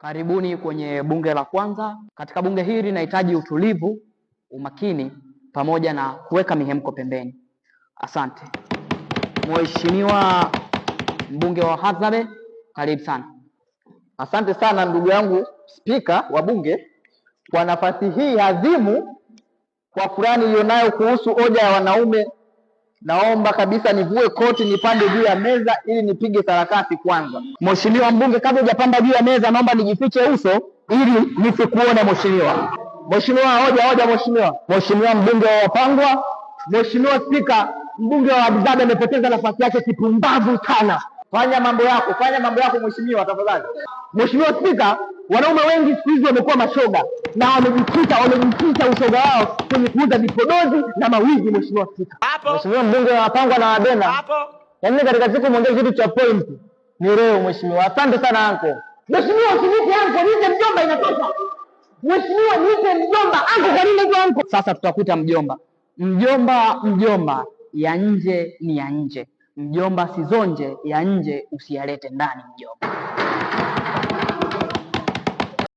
Karibuni kwenye bunge la kwanza. Katika bunge hili linahitaji utulivu, umakini pamoja na kuweka mihemko pembeni. Asante. Mheshimiwa mbunge wa Hadzabe, karibu sana. Asante sana ndugu yangu Spika wa Bunge kwa nafasi hii adhimu. Kwa furani iliyonayo kuhusu hoja ya wanaume, naomba kabisa nivue koti nipande juu ya meza ili nipige sarakasi kwanza. Mheshimiwa mbunge, kabla hujapanda juu ya meza, naomba nijifiche uso ili nisikuone mheshimiwa. Mheshimiwa, hoja mheshimiwa. Mheshimiwa mbunge wa Wapangwa. Mheshimiwa Spika, mbunge wa Hadzabe amepoteza nafasi yake kipumbavu sana. Fanya mambo yako mheshimiwa, tafadhali. Mheshimiwa Spika, wanaume wengi siku hizi wamekuwa mashoga na wamejikita ushoga wao kwenye kuuza vipodozi na mawigi. Mheshimiwa Spika. Mheshimiwa mbunge wa Wapangwa na Wadena. Yaani katika siku mwongee kitu cha point ni leo mheshimiwa. Asante sana anko. Mheshimiwa usiniite anko, niite mjomba inatosha. Mheshimiwa niite mjomba, anko kwa nini hivyo anko? Sasa tutakuta mjomba. Mjomba ya nje ni ya nje. Mjomba sizonje ya nje usiyalete ndani mjomba.